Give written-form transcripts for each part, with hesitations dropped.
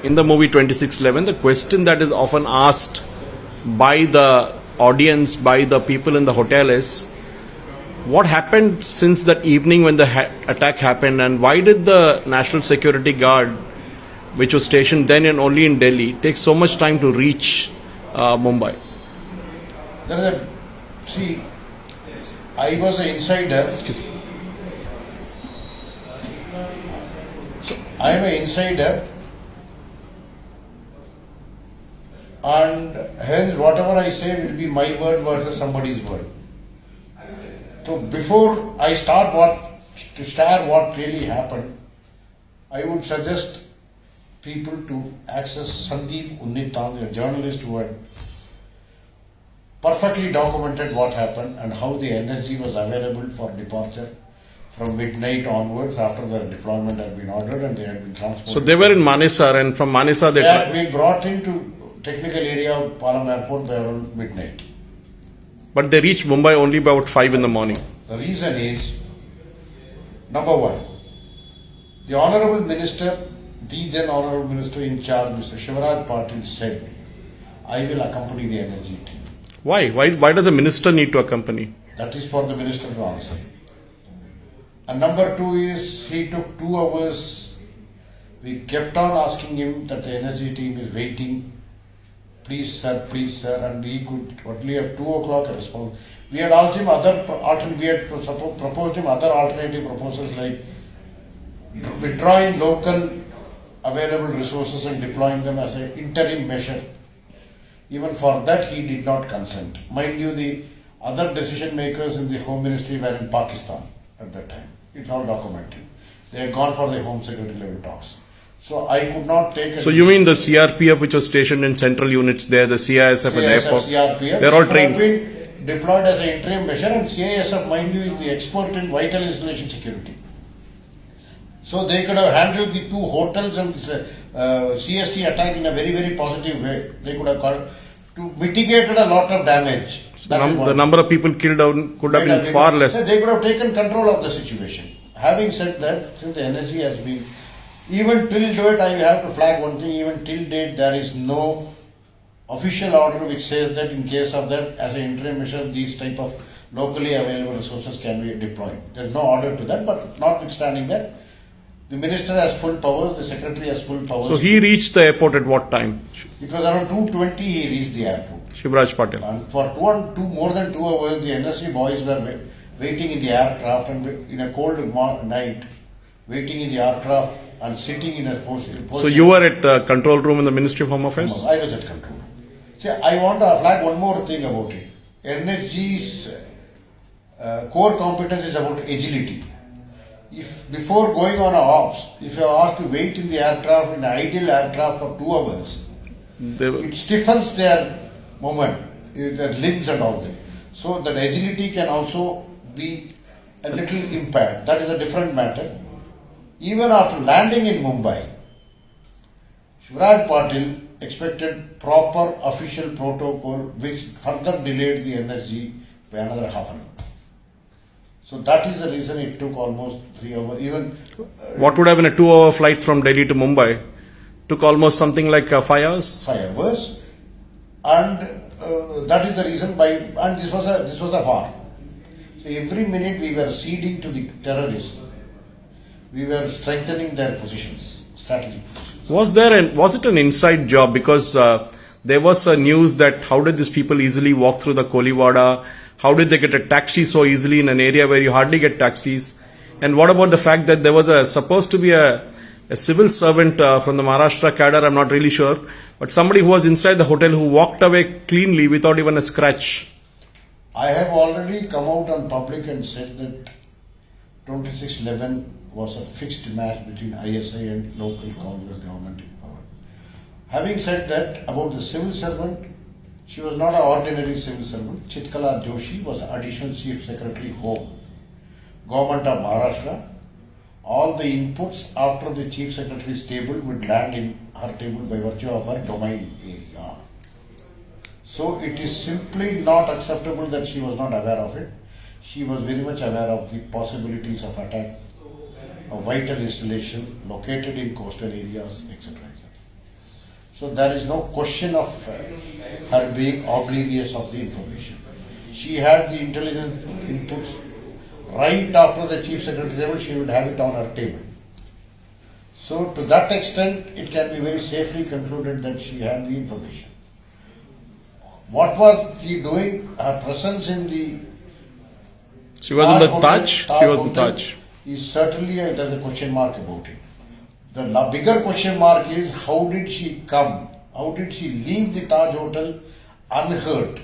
In the movie 2611, the question that is often asked by the audience, by the people in the hotel is, what happened since that evening when the attack happened, and why did the National Security Guard, which was stationed then and only in Delhi, take so much time to reach Mumbai? See, I was an insider. Excuse me. So I am an insider, and hence whatever I say will be my word versus somebody's word. So before I start what really happened, I would suggest people to access Sandeep Unnithan, a journalist who had perfectly documented what happened and how the NSG was available for departure from midnight onwards after the deployment had been ordered and they had been transported. So they were in Manesar, and from Manesar they had been brought into technical area of Palam Airport by around midnight. But they reached Mumbai only by about 5 in the morning. The reason is, number one, the Honourable Minister, the then Honourable Minister in charge, Mr. Shivraj Patil, said, I will accompany the NSG team. Why? Why does a minister need to accompany? That is for the minister to answer. And number two is, he took 2 hours. We kept on asking him that the NSG team is waiting. Please sir, and he could only at 2 o'clock respond. We had asked him proposed him other alternative proposals like withdrawing local available resources and deploying them as an interim measure. Even for that he did not consent. Mind you, the other decision makers in the Home Ministry were in Pakistan at that time. It's all documented. They had gone for the Home Secretary level talks. So I could not take. So you mean the CRPF, which was stationed in central units there, the CISF at the airport, CRPF, they're all trained. Have been deployed as an interim measure, and CISF, mind you, is the expert in vital installation security. So they could have handled the 2 hotels and CST attack in a very, very positive way. They could have to mitigated a lot of damage. The number of people killed could have been far less. They could have taken control of the situation. Having said that, since the NSG has been, even till date, I have to flag one thing, even till date there is no official order which says that in case of that, as an interim measure, these type of locally available resources can be deployed. There is no order to that, but notwithstanding that, the minister has full powers, the secretary has full powers. So he reached the airport at what time? It was around 2:20 he reached the airport. Shivraj Patil. And for more than 2 hours, the NSG boys were waiting in the aircraft, and in a cold night, waiting in the aircraft and sitting in a position. So you were at the control room in the Ministry of Home Affairs? I was at control. See, I want to flag one more thing about it. NSG's core competence is about agility. If before going on a ops, if you are asked to wait in the aircraft, in an ideal aircraft for 2 hours, it stiffens their movement, their limbs and all that. So that agility can also be a little impaired. That is a different matter. Even after landing in Mumbai, Shivraj Patil expected proper official protocol which further delayed the NSG by another half an hour. So that is the reason it took almost 3 hours. Even what would have been a 2-hour flight from Delhi to Mumbai took almost something like 5 hours. 5 hours, and that is the reason why. And this was a war. So every minute we were ceding to the terrorists. We were strengthening their positions, strategic positions. Was it an inside job? Because there was a news that how did these people easily walk through the Koliwada? How did they get a taxi so easily in an area where you hardly get taxis? And what about the fact that there was supposed to be a civil servant from the Maharashtra cadre, I'm not really sure, but somebody who was inside the hotel who walked away cleanly without even a scratch? I have already come out on public and said that 2611 was a fixed match between ISI and local Congress government in power. Having said that, about the civil servant, she was not an ordinary civil servant. Chitkala Joshi was Additional Chief Secretary Home, Government of Maharashtra. All the inputs after the Chief Secretary's table would land in her table by virtue of her domain area. So it is simply not acceptable that she was not aware of it. She was very much aware of the possibilities of attack, of vital installation located in coastal areas, etc. So there is no question of her being oblivious of the information. She had the intelligence inputs right after the chief secretary level, she would have it on her table. So to that extent, it can be very safely concluded that she had the information. What was she doing? Her presence in the She was in the Hotel- Taj. She was in Hotel Taj. is certainly there's a question mark about it. The bigger question mark is how did she come? How did she leave the Taj Hotel unhurt?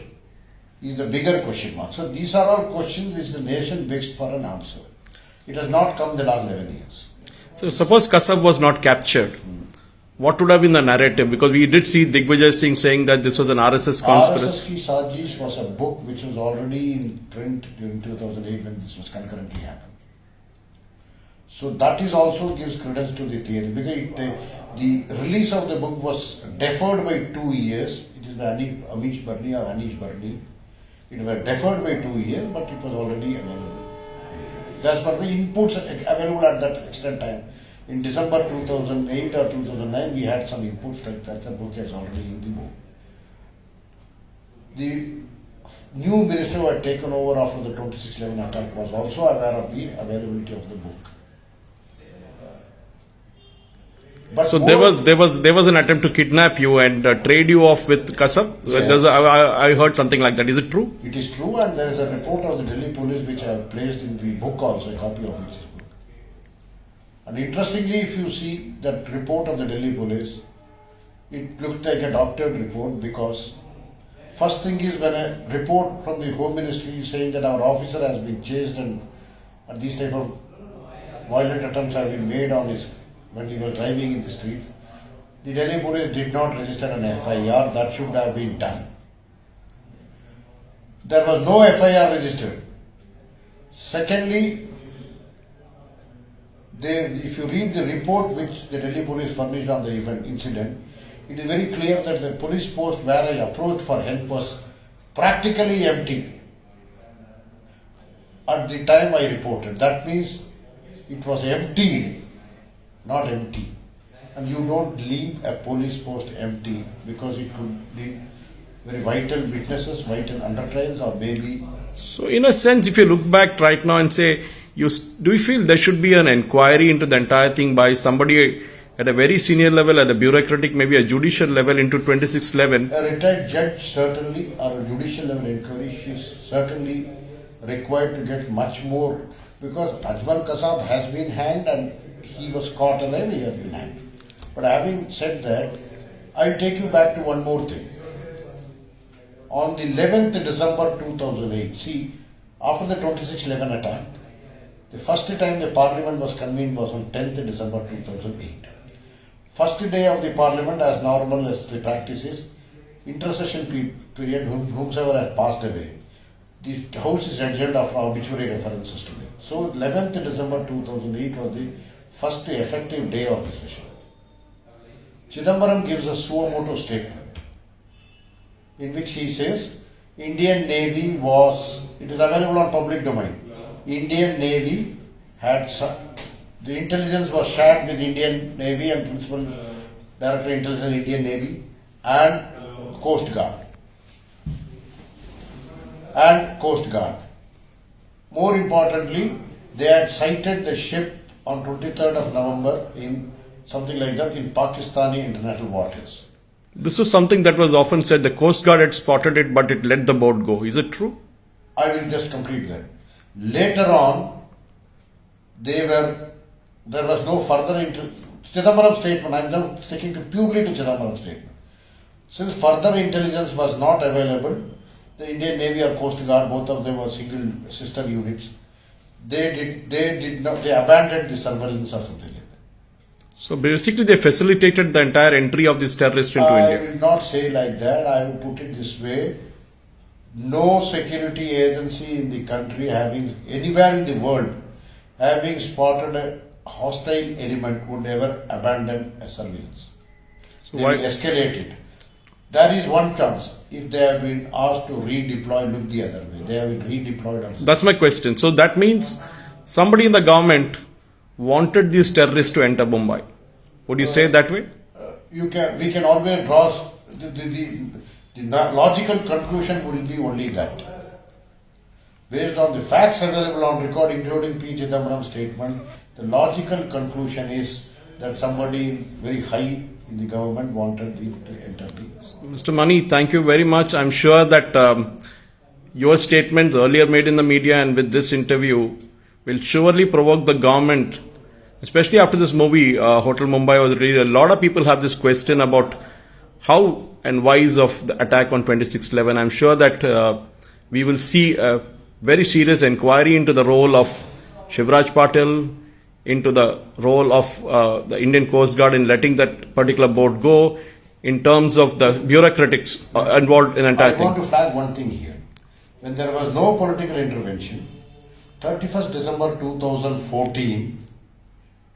Is the bigger question mark. So these are all questions which the nation begs for an answer. It has not come the last 11 years. So suppose Kasab was not captured. What would have been the narrative? Because we did see Digvijay Singh saying that this was an RSS conspiracy. RSS Ki Sajish was a book which was already in print during 2008 when this was concurrently happened. So that is also gives credence to the theory because the release of the book was deferred by 2 years. It is by Amish Barni or Anish Barni. It was deferred by 2 years, but it was already available. That's for the inputs available at that extent time. In December 2008 or 2009, we had some inputs that the book is already in the book. The new minister who had taken over after the 26/11 attack was also aware of the availability of the book. But So more- there was an attempt to kidnap you and trade you off with Kasab. Yes. I heard something like that. Is it true? It is true, and there is a report of the Delhi police which I have placed in the book also, a copy of which is book. And interestingly, if you see that report of the Delhi police, it looked like a doctored report because first thing is when a report from the Home Ministry is saying that our officer has been chased and these type of violent attempts have been made on his when he was driving in the street, the Delhi police did not register an FIR. That should have been done. There was no FIR registered. Secondly, if you read the report which the Delhi police furnished on the event incident, it is very clear that the police post where I approached for help was practically empty at the time I reported. That means it was emptied, not empty. And you don't leave a police post empty because it could be very vital witnesses, vital under trials, or maybe. So in a sense, if you look back right now and say, do you feel there should be an inquiry into the entire thing by somebody at a very senior level, at a bureaucratic, maybe a judicial level into 26/11? A retired judge certainly, or a judicial level inquiry, she is certainly required to get much more because Ajmal Kasab has been hanged and he was caught alive, he has been hanged. But having said that, I'll take you back to one more thing. On the 11th December 2008, see, after the 26/11 attack, the first time the parliament was convened was on 10th December 2008. First day of the parliament, as normal as the practice is, intercession period, whomsoever has passed away, the house is adjourned after obituary references to them. So 11th December 2008 was the first effective day of the session. Chidambaram gives a suo motu statement in which he says, Indian Navy was, it is available on public domain, Indian Navy had, the intelligence was shared with Indian Navy and Principal Director Intelligence Indian Navy and Coast Guard. More importantly, they had sighted the ship on 23rd of November in something like that in Pakistani international waters. This is something that was often said. The Coast Guard had spotted it, but it let the boat go. Is it true? I will just complete that. Later on, there was no further Chidambaram statement. I am now sticking to purely to Chidambaram statement. Since further intelligence was not available, the Indian Navy or Coast Guard, both of them were single sister units. They abandoned the surveillance or something like that. So basically, they facilitated the entire entry of this terrorist into I India. will not say like that. I will put it this way. No security agency in the country anywhere in the world, having spotted a hostile element would never abandon a surveillance. So They why? will escalate it. There is one chance. If they have been asked to redeploy, look the other way. They have been redeployed also. That's my question. So that means somebody in the government wanted these terrorists to enter Mumbai. Would you say it that way? we can always draw the logical conclusion will be only that. Based on the facts available on record, including P. Chidambaram's statement, the logical conclusion is that somebody very high in the government wanted to enter the. Mr. Mani, thank you very much. I'm sure that your statements earlier made in the media and with this interview will surely provoke the government, especially after this movie, Hotel Mumbai was released. A lot of people have this question about how and whys of the attack on 26/11. I'm sure that we will see a very serious inquiry into the role of Shivraj Patil, into the role of the Indian Coast Guard in letting that particular boat go, in terms of the bureaucrats involved in the entire I thing. want to flag one thing here. When there was no political intervention, 31st December 2014,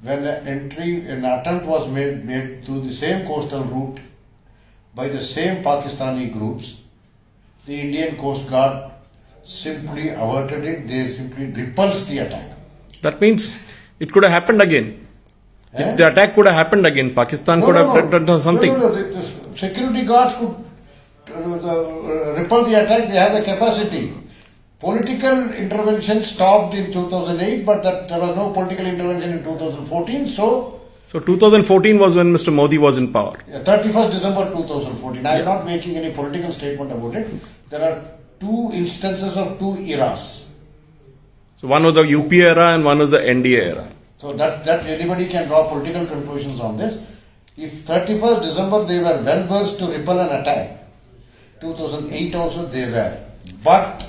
when an attempt was made through the same coastal route by the same Pakistani groups, the Indian Coast Guard simply averted it. They simply repulsed the attack. That means it could have happened again. Eh? The attack could have happened again. Pakistan could have done something. No. The security guards could repel the attack. They have the capacity. Political intervention stopped in 2008, but there was no political intervention in 2014. So 2014 was when Mr. Modi was in power. 31st December 2014. I am not making any political statement about it. There are two instances of two eras. So one was the UP era and one was the NDA era. So that anybody can draw political conclusions on this. If 31st December they were well versed to repel an attack, 2008 also they were. But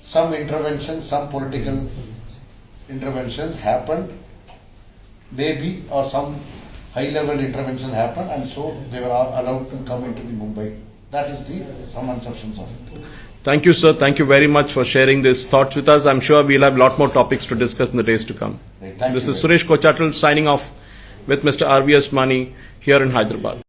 some intervention, some political interventions happened, maybe, or some high level intervention happened, and so they were allowed to come into the Mumbai. That is some assumptions of it. Thank you, sir. Thank you very much for sharing these thoughts with us. I'm sure we'll have a lot more topics to discuss in the days to come. Right, thank This you is very Suresh Kochatal signing off with Mr. RVS Mani here in Hyderabad.